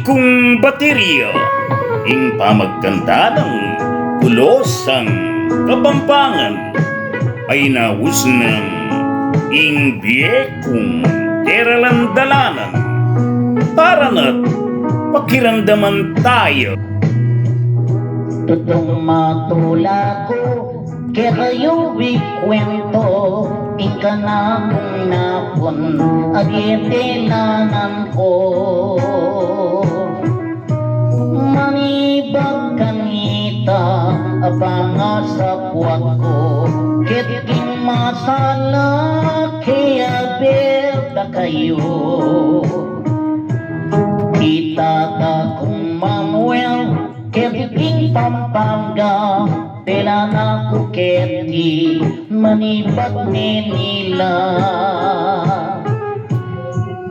kung baterya, ing pamagkanta ng pulosang Kapampangan ay naus ng ing biyekong teralandalanan para na't pakiramdaman tayo. Tutong matula ko, kaya kayo ikwento, ika na kung napon, agitilanan ko. Manibag kanita, abanga sa puwag ko, kiting masala, kaya berda kayo. Kita ka kung Manuel, kiting Pampanga, tela na kuketi, manibag nila.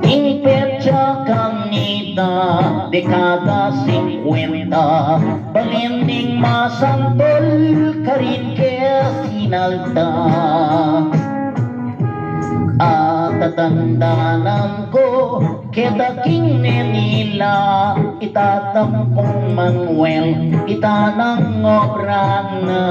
Ing petsa kanita, dekada 50, balinding masantol, karin kaya sinalta. At tatandanan ko, kedaking nila, itatampong Manuel, itanang obrana.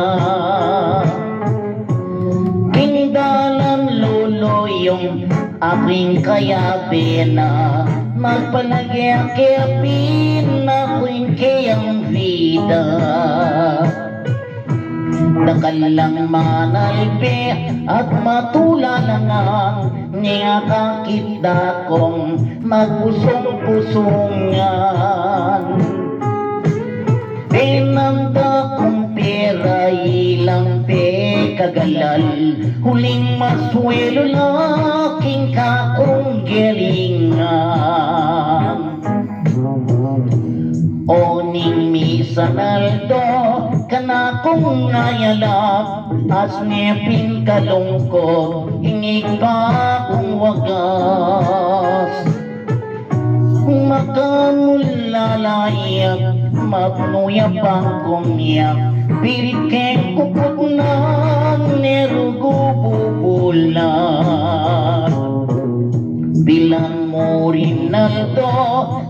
Kingdalan lolo yung aking kayabena, magpalagyan kaya pinakuin kayang vida. Dakal lang manalbe at matulalangan, niya kakita kong magpusong-pusungan. Pinanda kong pera ilang kagalal, huling maswelo laking kakong gelingan. Oning misanaldo, kana kong ngayalap, as ngepin kalungkot, ingig pa kong wagas. Makamulalayak, mapnuya pang kumyak, pirit keng kupot ng nerugububulan. Bilang mo rin na to,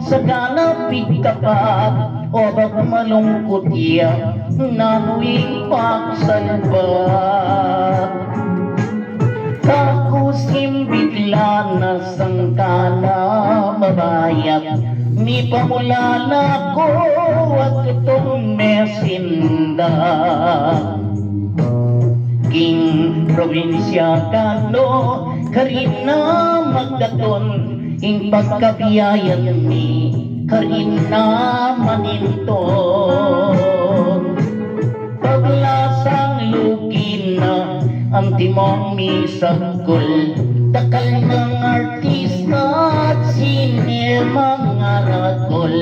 sa ganapit tapat, o bag malungkot iya, nanuing pagsalbat. Tapos imbigla na sangkala mabayat, ni pamulala ko at itong mesinda. King probinsya kano, karina magdaton, ing pagkabiyayan ni karina maninton. Paglasang lugin na ang timong misagkol, takal ng artista at sinemang arakol.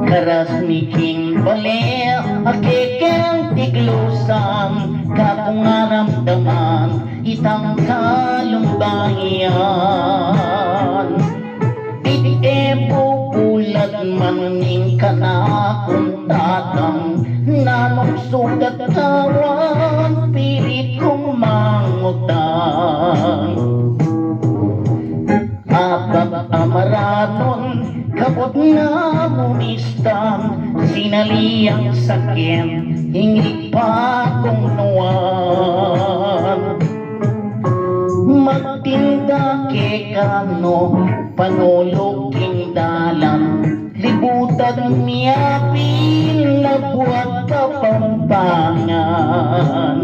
Karas ni King Bale, akikeng tiglusan, kakong aramdaman, itang kalumbayan. Titi pupulat man ning kanakong tatang, nanong sugat kawan, pilit kong mangutang. Abab amaranon, kapot na mumistam, sinaliyang sakit, hingi pa kong nuwan. Magtinda ke kano, panulog dalan, libutan niya pinabuat Kapampangan.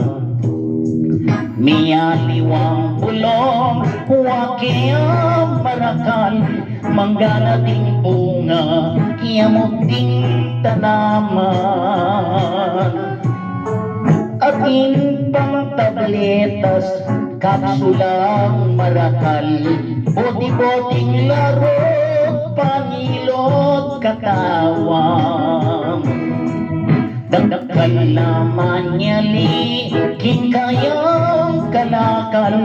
Miyaliwang bulong, huwake ang marakal, manggana ding bunga, kiyamot ding tanaman. Ating pang tabletas, kapsulang marakal, boti-boting laro, pangilot katawan. Dagdagal naman nyali, king kayang kalakal,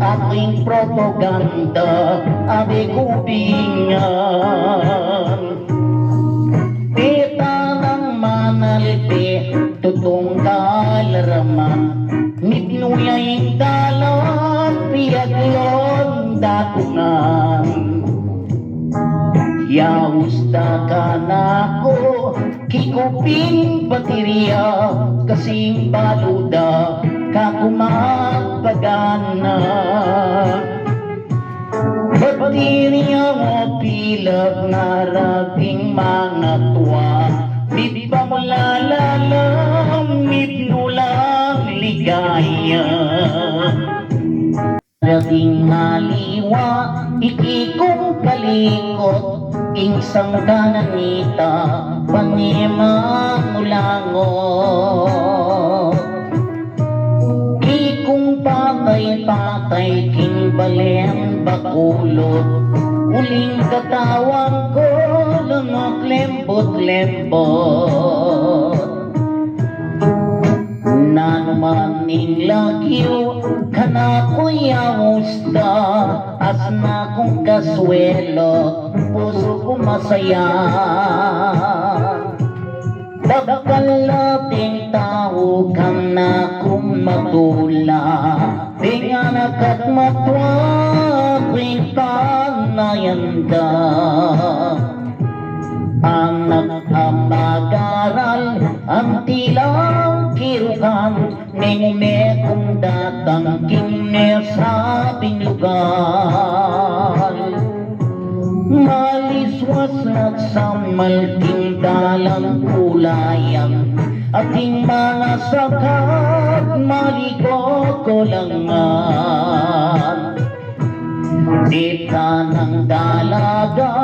aking propaganda, abe kubingan. Pita ng manalpe, tutong kalaraman, mitnuyay dalan, piyaglon datungan. dakan ako kikuping baterya kasing baluda kakumagpagana baterya mo pilag na rating mga tuwa di pa mo lalamit nulang ligaya rating naliwa ikikong kalikot insang kananita panima mulangot ikong patay-patay king balen bakulot uling katawang ko lumok lembot-lembot nanumaning lagyo kana ko'y amusta as na kong kaswelo puso ko masaya dakal nating tao kang na kong matula tinganak at matwa ko'y panayanda ang nagkamagaral ang tilang kirukan ningme kung datang kine sabing lugar maliswas at samalting dalang kulayan ating mga sakat malikot ko langan di ka ng dalaga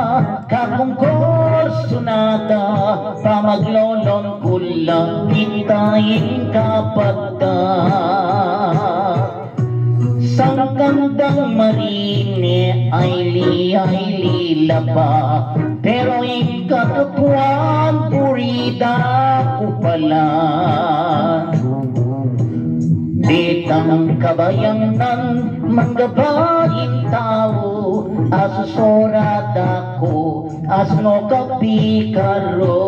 kakungkor sunada pamaglolong kulang hintayin kapagda sang gandang marine ay lila pa pero ikatutuan purida ko pala di kang kabayanan manggabayin tao asusorada ko asno kapikaro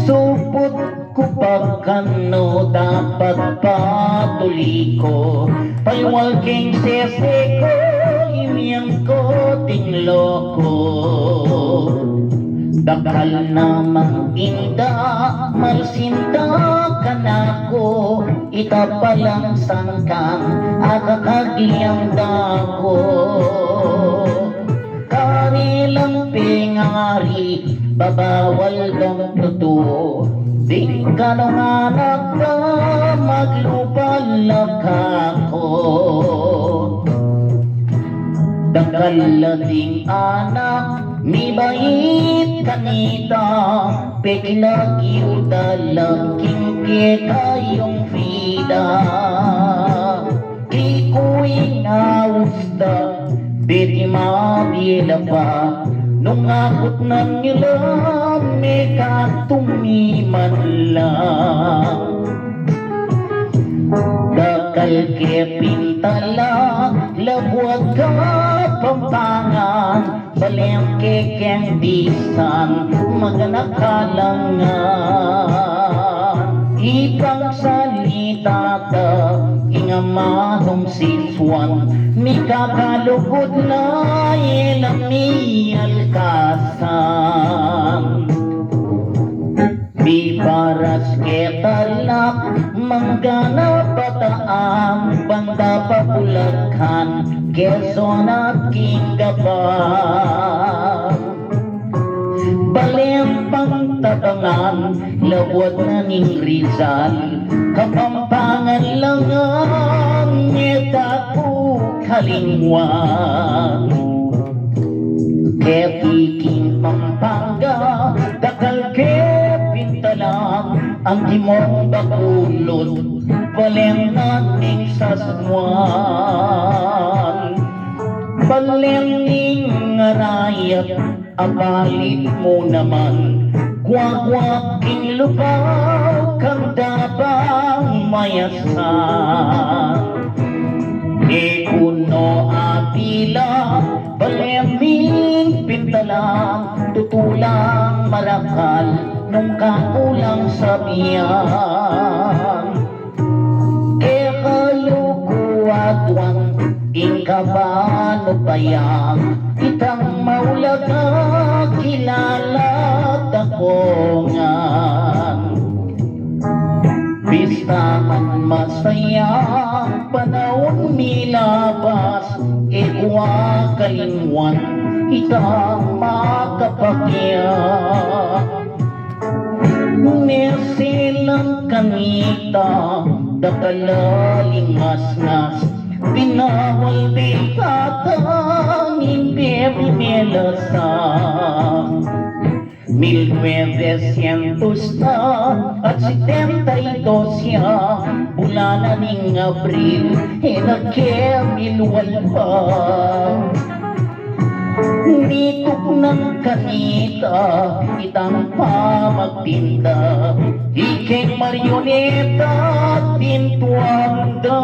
supot ko pagkano dapat patuli ko paliwalking sese ko imiyang ko tingloko dakal namang inda malsinda kanako ikapalang sangkang akakagyang dako kanilang pingari babawal kang totoo di ka nung anak ka maglupalak ako dakal lading anak mi bait kanita peklagi udalaking ke kayong vida ikuing ausda beti mabila pa nung akot na nila may katumiman lang dakal ke pintala labuag ka pampangan baleng ke kendisan maganakalangan ipang salita ka ingamanong siswan mi kakalugod na ilang mi alkasan di paras ke talak manggana bataang banda papulaghan Quezon at Kingapan balempang tabangan lawat na ning Rizal kapampangan lang ang ngeta ko kalingwan kepiking Pampanga dakal ke pintalang ang timong bakulot baleng nating sasnuan baleng ning arayat apalit mo naman kwak-kwaking lupaw kang dabang mayasan di kuno apila baleming pintalang tutulang marakal nung kakulang sabihan e kayo kuwagwang ingkabano payang itang maulag na kilala takongan. Pistahan masaya, panahon milabas, ikwa kalingwan, itang makapakya. Mersilang kanita, dakalaling ngas-ngas, pinawal bekatang hindi bimelasa. 1900 at 72 siya, bulan ng Abril, nagkemilwal pa. Nitok ng kanita, itang pamagtinda, ikeng marioneta, tintuanda.